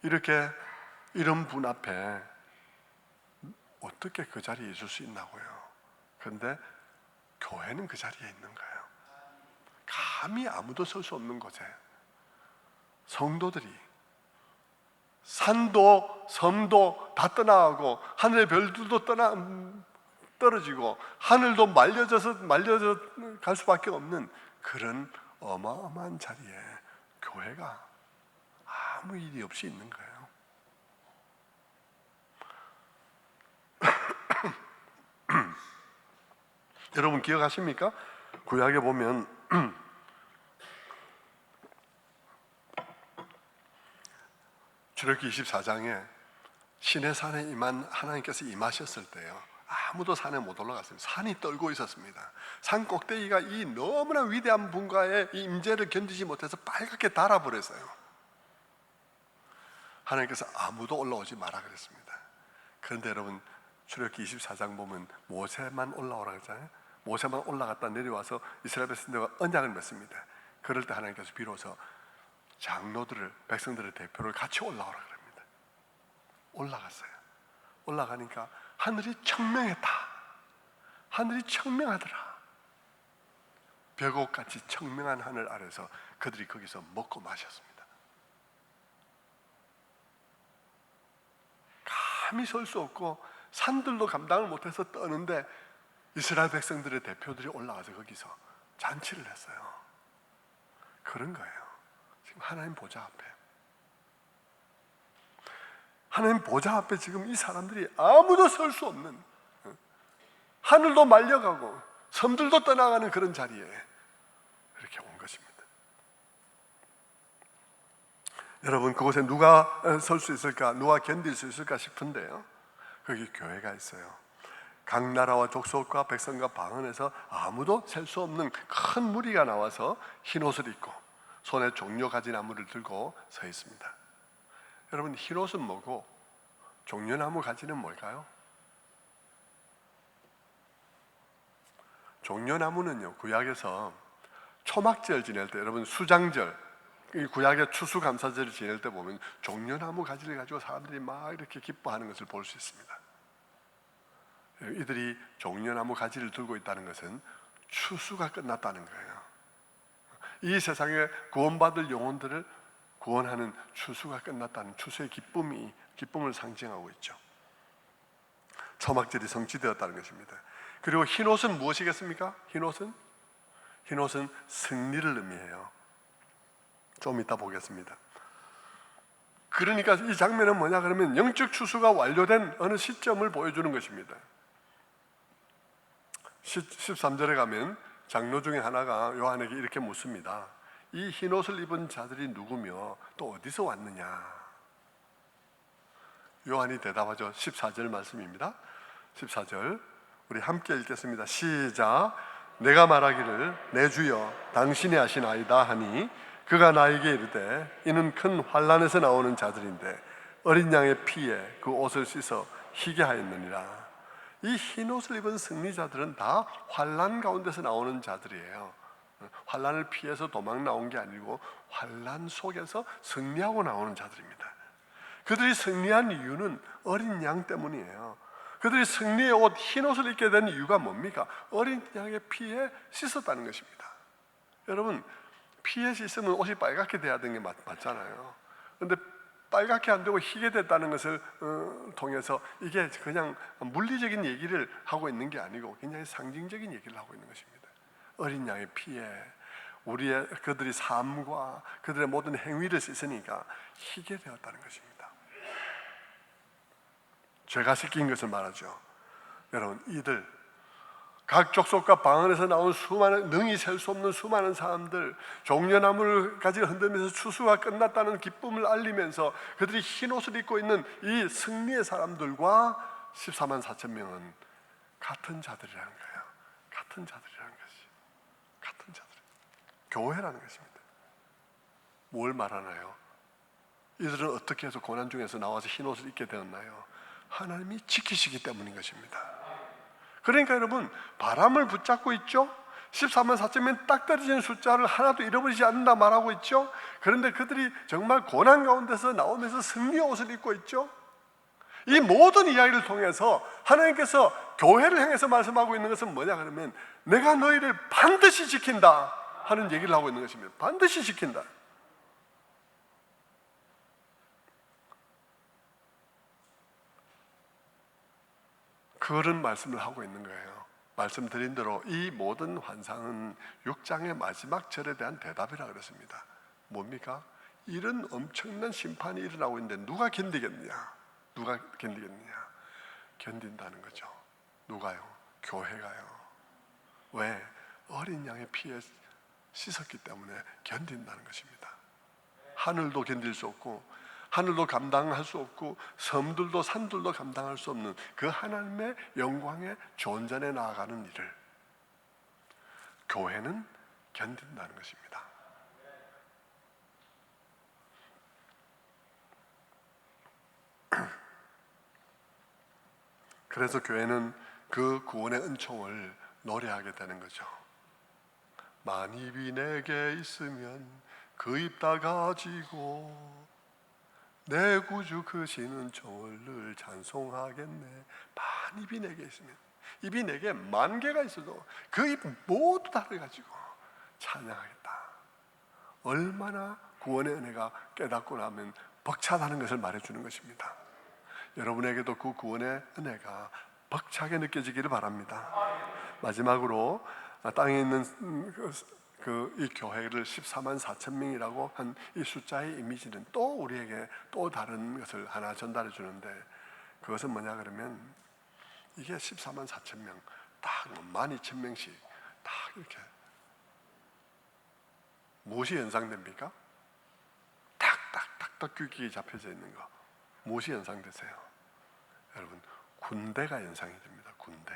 이렇게 이런 분 앞에 어떻게 그 자리에 있을 수 있나고요? 그런데 교회는 그 자리에 있는 거예요. 감히 아무도 설 수 없는 곳에 성도들이, 산도 섬도 다 떠나가고 하늘의 별들도 떨어지고 하늘도 말려져 갈 수밖에 없는 그런 어마어마한 자리에 교회가 아무 일이 없이 있는 거예요. 여러분 기억하십니까? 구약에 보면 출애굽기 24장에 시내산에 하나님께서 임하셨을 때요, 아무도 산에 못 올라갔습니다. 산이 떨고 있었습니다. 산 꼭대기가 이 너무나 위대한 분과의 이 임재를 견디지 못해서 빨갛게 달아버렸어요. 하나님께서 아무도 올라오지 마라 그랬습니다. 그런데 여러분, 출애굽기 24장 보면 모세만 올라오라 그랬잖아요. 모세만 올라갔다 내려와서 이스라엘 백성들과 언약을 맺습니다. 그럴 때 하나님께서 비로소 장로들을, 백성들의 대표를 같이 올라오라 그럽니다. 올라갔어요. 올라가니까 하늘이 청명했다. 하늘이 청명하더라. 벽옥같이 청명한 하늘 아래서 그들이 거기서 먹고 마셨습니다. 감히 설 수 없고 산들도 감당을 못해서 떠는데 이스라엘 백성들의 대표들이 올라와서 거기서 잔치를 했어요. 그런 거예요. 지금 하나님 보좌 앞에, 하나님 보좌 앞에 지금 이 사람들이 아무도 설 수 없는, 하늘도 말려가고 섬들도 떠나가는 그런 자리에 이렇게 온 것입니다. 여러분, 그곳에 누가 설 수 있을까, 누가 견딜 수 있을까 싶은데요, 거기 교회가 있어요. 각 나라와 족속과 백성과 방언에서 아무도 셀 수 없는 큰 무리가 나와서 흰옷을 입고 손에 종려 가지나무를 들고 서 있습니다. 여러분, 흰옷은 뭐고 종려나무 가지는 뭘까요? 종려나무는요, 구약에서 초막절 지낼 때, 여러분 수장절, 이 구약의 추수감사절을 지낼 때 보면 종려나무 가지를 가지고 사람들이 막 이렇게 기뻐하는 것을 볼 수 있습니다. 이들이 종려나무 가지를 들고 있다는 것은 추수가 끝났다는 거예요. 이 세상에 구원받을 영혼들을 구원하는 추수가 끝났다는 추수의 기쁨을 상징하고 있죠. 초막절이 성취되었다는 것입니다. 그리고 흰옷은 무엇이겠습니까? 흰옷은 승리를 의미해요. 좀 이따 보겠습니다. 그러니까 이 장면은 뭐냐 그러면 영적 추수가 완료된 어느 시점을 보여주는 것입니다. 13절에 가면 장로 중에 하나가 요한에게 이렇게 묻습니다. 이 흰옷을 입은 자들이 누구며 또 어디서 왔느냐? 요한이 대답하죠. 14절 말씀입니다. 14절 우리 함께 읽겠습니다. 시작. 내가 말하기를 내 주여 당신이 하시나이다 하니 그가 나에게 이르되 이는 큰 환난에서 나오는 자들인데 어린 양의 피에 그 옷을 씻어 희게 하였느니라. 이 흰옷을 입은 승리자들은 다 환난 가운데서 나오는 자들이에요. 환난을 피해서 도망 나온 게 아니고 환난 속에서 승리하고 나오는 자들입니다. 그들이 승리한 이유는 어린 양 때문이에요. 그들이 승리의 옷, 흰옷을 입게 된 이유가 뭡니까? 어린 양의 피에 씻었다는 것입니다. 여러분, 피에 씻으면 옷이 빨갛게 돼야 되는 게 맞잖아요. 그런데 빨갛게 안 되고 희게 됐다는 것을 통해서 이게 그냥 물리적인 얘기를 하고 있는 게 아니고 굉장히 상징적인 얘기를 하고 있는 것입니다. 어린 양의 피에 그들의 삶과 그들의 모든 행위를 씻으니까 희게 되었다는 것입니다. 죄가 씻긴 것을 말하죠. 여러분, 이들 각 족속과 방언에서 나온 수많은 능히 셀 수 없는 수많은 사람들, 종려나무를 가지고 흔들면서 추수가 끝났다는 기쁨을 알리면서 그들이 흰 옷을 입고 있는 이 승리의 사람들과 14만 4천 명은 같은 자들이라는 거예요. 같은 자들이라는 것이, 같은 자들, 교회라는 것입니다. 뭘 말하나요? 이들은 어떻게 해서 고난 중에서 나와서 흰 옷을 입게 되었나요? 하나님이 지키시기 때문인 것입니다. 그러니까 여러분, 바람을 붙잡고 있죠. 14만 4천명 딱 떨어지는 숫자를 하나도 잃어버리지 않는다 말하고 있죠. 그런데 그들이 정말 고난 가운데서 나오면서 승리의 옷을 입고 있죠. 이 모든 이야기를 통해서 하나님께서 교회를 향해서 말씀하고 있는 것은 뭐냐 그러면 내가 너희를 반드시 지킨다 하는 얘기를 하고 있는 것입니다. 반드시 지킨다. 그런 말씀을 하고 있는 거예요. 말씀드린 대로 이 모든 환상은 6장의 마지막 절에 대한 대답이라 그랬습니다. 뭡니까? 이런 엄청난 심판이 일어나고 있는데 누가 견디겠느냐? 누가 견디겠느냐? 견딘다는 거죠. 누가요? 교회가요. 왜? 어린 양의 피에 씻었기 때문에 견딘다는 것입니다. 하늘도 견딜 수 없고 하늘도 감당할 수 없고 섬들도 산들도 감당할 수 없는 그 하나님의 영광의 존전에 나아가는 일을 교회는 견딘다는 것입니다. 그래서 교회는 그 구원의 은총을 노래하게 되는 거죠. 만입이 내게 있으면 그 입 다 가지고 내 구주 크신 은총을 늘 찬송하겠네. 만입이 내게 있으면, 입이 내게 만 개가 있어도 그 입 모두 다를 가지고 찬양하겠다. 얼마나 구원의 은혜가 깨닫고 나면 벅차다는 것을 말해주는 것입니다. 여러분에게도 그 구원의 은혜가 벅차게 느껴지기를 바랍니다. 마지막으로 땅에 있는 이 교회를 14만 4천 명이라고 한 이 숫자의 이미지는 또 우리에게 또 다른 것을 하나 전달해 주는데, 그것은 뭐냐 그러면 이게 14만 4천 명, 딱 12,000명씩 딱 이렇게 무엇이 연상됩니까? 탁탁탁탁 규격이 잡혀져 있는 거, 무엇이 연상되세요? 여러분, 군대가 연상이 됩니다. 군대.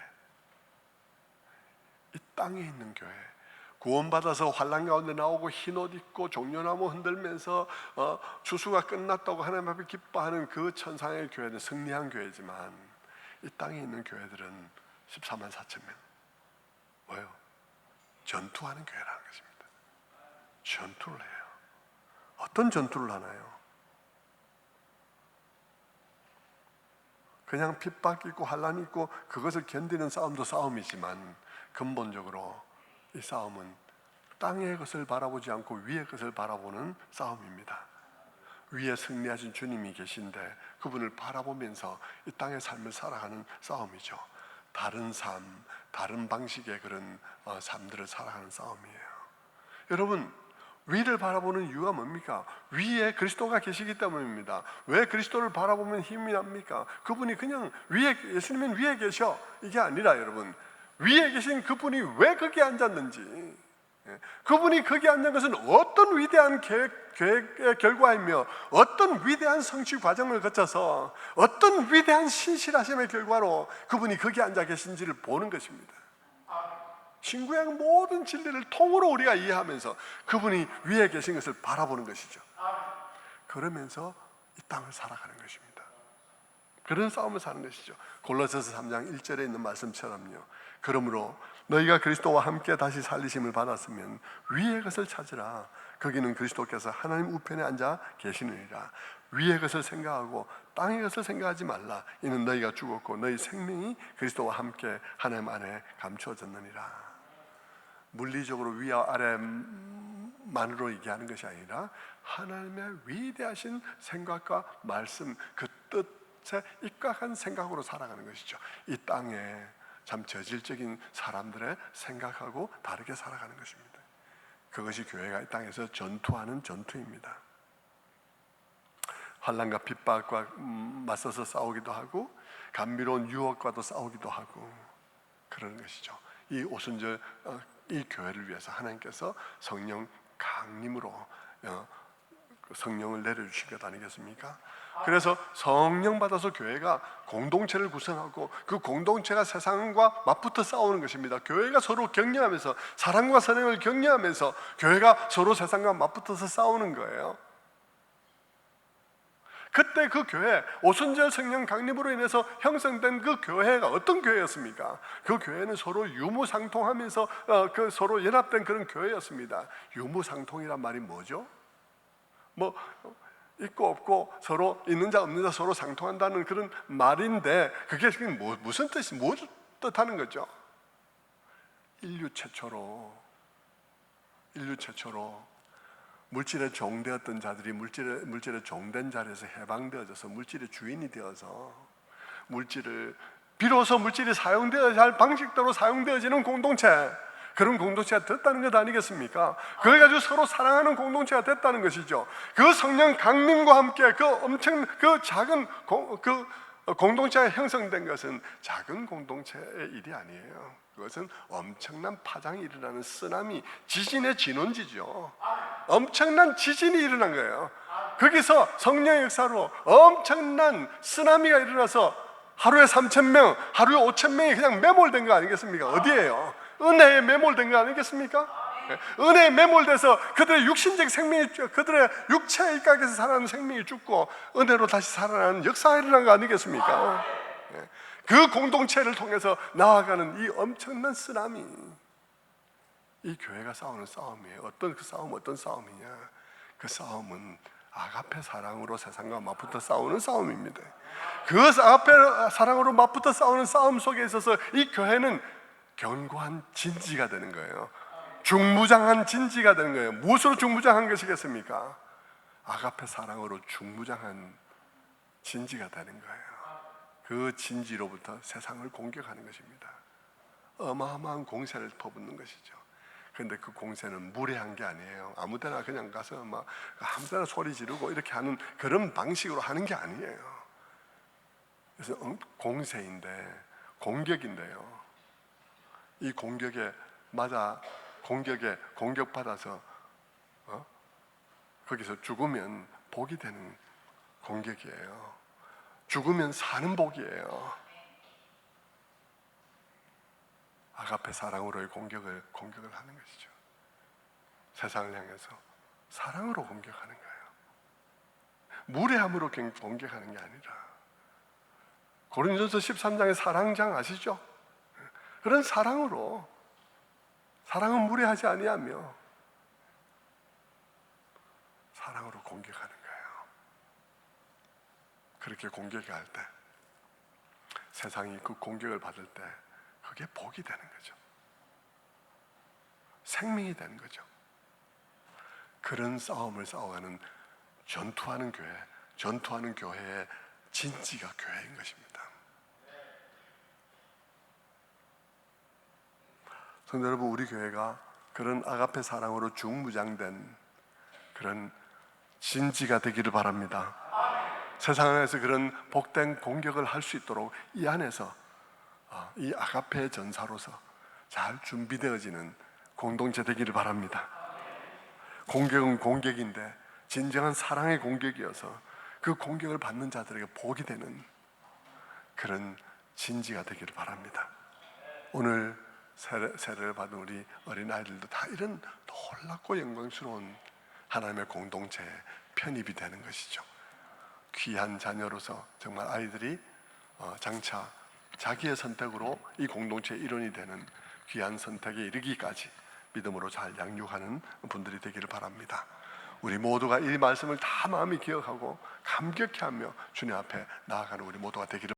이 땅에 있는 교회, 구원받아서 환난 가운데 나오고 흰옷 입고 종려나무 흔들면서 추수가 끝났다고 하나님 앞에 기뻐하는 그 천상의 교회는 승리한 교회지만, 이 땅에 있는 교회들은 14만 4천 명, 뭐예요? 전투하는 교회라는 것입니다. 전투를 해요. 어떤 전투를 하나요? 그냥 핍박 있고 환란 있고 그것을 견디는 싸움도 싸움이지만 근본적으로 이 싸움은 땅의 것을 바라보지 않고 위의 것을 바라보는 싸움입니다. 위에 승리하신 주님이 계신데 그분을 바라보면서 이 땅의 삶을 살아가는 싸움이죠. 다른 삶, 다른 방식의 그런 삶들을 살아가는 싸움이에요. 여러분, 위를 바라보는 이유가 뭡니까? 위에 그리스도가 계시기 때문입니다. 왜 그리스도를 바라보면 힘이 납니까? 그분이 그냥 위에, 예수님은 위에 계셔, 이게 아니라 여러분, 위에 계신 그분이 왜 거기에 앉았는지, 그분이 거기에 앉은 것은 어떤 위대한 계획의 결과이며 어떤 위대한 성취 과정을 거쳐서 어떤 위대한 신실하심의 결과로 그분이 거기에 앉아 계신지를 보는 것입니다. 신구약 모든 진리를 통으로 우리가 이해하면서 그분이 위에 계신 것을 바라보는 것이죠. 그러면서 이 땅을 살아가는 것입니다. 그런 싸움을 사는 것이죠. 골로새서 3장 1절에 있는 말씀처럼요. 그러므로 너희가 그리스도와 함께 다시 살리심을 받았으면 위의 것을 찾으라. 거기는 그리스도께서 하나님 우편에 앉아 계시느니라. 위의 것을 생각하고 땅의 것을 생각하지 말라. 이는 너희가 죽었고 너희 생명이 그리스도와 함께 하나님 안에 감추어졌느니라. 물리적으로 위와 아래만으로 얘기하는 것이 아니라 하나님의 위대하신 생각과 말씀, 그 뜻에 입각한 생각으로 살아가는 것이죠. 이 땅에 참 저질적인 사람들의 생각하고 다르게 살아가는 것입니다. 그것이 교회가 이 땅에서 전투하는 전투입니다. 환난과 핍박과 맞서서 싸우기도 하고 감미로운 유혹과도 싸우기도 하고 그러는 것이죠. 이 오순절 이 교회를 위해서 하나님께서 성령 강림으로 성령을 내려주신 것 아니겠습니까? 그래서 성령 받아서 교회가 공동체를 구성하고 그 공동체가 세상과 맞붙어 싸우는 것입니다. 교회가 서로 격려하면서 사랑과 선행을 격려하면서 교회가 서로 세상과 맞붙어서 싸우는 거예요. 그때 그 교회, 오순절 성령 강림으로 인해서 형성된 그 교회가 어떤 교회였습니까? 그 교회는 서로 유무상통하면서 그 서로 연합된 그런 교회였습니다. 유무상통이란 말이 뭐죠? 뭐 있고 없고 서로 있는 자 없는 자 서로 상통한다는 그런 말인데 그게 지금 무슨 뜻이 뭐 뜻하는 거죠? 인류 최초로 물질에 종되었던 자들이 물질에 종된 자리에서 해방되어져서 물질의 주인이 되어서 비로소 물질이 사용되어야 할 방식대로 사용되어지는 공동체, 그런 공동체가 됐다는 것 아니겠습니까? 그걸 가지고 서로 사랑하는 공동체가 됐다는 것이죠. 그 성령 강림과 함께 그 작은 공동체가 형성된 것은 작은 공동체의 일이 아니에요. 그것은 엄청난 파장이 일어나는 쓰나미, 지진의 진원지죠. 엄청난 지진이 일어난 거예요. 거기서 성령의 역사로 엄청난 쓰나미가 일어나서 하루에 3,000명, 하루에 5,000명이 그냥 매몰된 거 아니겠습니까? 어디에요? 은혜에 매몰된 거 아니겠습니까? 은혜에 매몰돼서 그들의 육신적 생명이, 그들의 육체에 입각해서 살아가는 생명이 죽고 은혜로 다시 살아나는 역사가 일어난 거 아니겠습니까? 그 공동체를 통해서 나아가는 이 엄청난 쓰나미, 이 교회가 싸우는 싸움이에요. 어떤 싸움이냐? 그 싸움은 아가페 사랑으로 세상과 맞붙어 싸우는 싸움입니다. 그 아가페 사랑으로 맞붙어 싸우는 싸움 속에 있어서 이 교회는 견고한 진지가 되는 거예요. 중무장한 진지가 되는 거예요. 무엇으로 중무장한 것이겠습니까? 아가페 사랑으로 중무장한 진지가 되는 거예요. 그 진지로부터 세상을 공격하는 것입니다. 어마어마한 공세를 퍼붓는 것이죠. 그런데 그 공세는 무례한 게 아니에요. 아무데나 그냥 가서 막 아무데나 소리 지르고 이렇게 하는 그런 방식으로 하는 게 아니에요. 그래서 공세인데, 공격인데요, 이 공격받아서 거기서 죽으면 복이 되는 공격이에요. 죽으면 사는 복이에요. 아가페 사랑으로의 공격을 하는 것이죠. 세상을 향해서 사랑으로 공격하는 거예요. 무례함으로 공격하는 게 아니라, 고린도전서 13장의 사랑장 아시죠? 그런 사랑으로, 사랑은 무례하지 아니하며 사랑으로 공격하는 거예요. 그렇게 공격할 때 세상이 그 공격을 받을 때 그게 복이 되는 거죠. 생명이 되는 거죠. 그런 싸움을 싸워가는 전투하는 교회의 진지가 교회인 것입니다. 성도 여러분, 우리 교회가 그런 아가페 사랑으로 중무장된 그런 진지가 되기를 바랍니다. 세상 안에서 그런 복된 공격을 할 수 있도록 이 안에서 이 아가페 전사로서 잘 준비되어지는 공동체 되기를 바랍니다. 공격은 공격인데 진정한 사랑의 공격이어서 그 공격을 받는 자들에게 복이 되는 그런 진지가 되기를 바랍니다. 오늘 세례를 받은 우리 어린아이들도 다 이런 놀랍고 영광스러운 하나님의 공동체에 편입이 되는 것이죠. 귀한 자녀로서 정말 아이들이 장차 자기의 선택으로 이 공동체의 일원이 되는 귀한 선택에 이르기까지 믿음으로 잘 양육하는 분들이 되기를 바랍니다. 우리 모두가 이 말씀을 다 마음이 기억하고 감격해하며 주님 앞에 나아가는 우리 모두가 되기를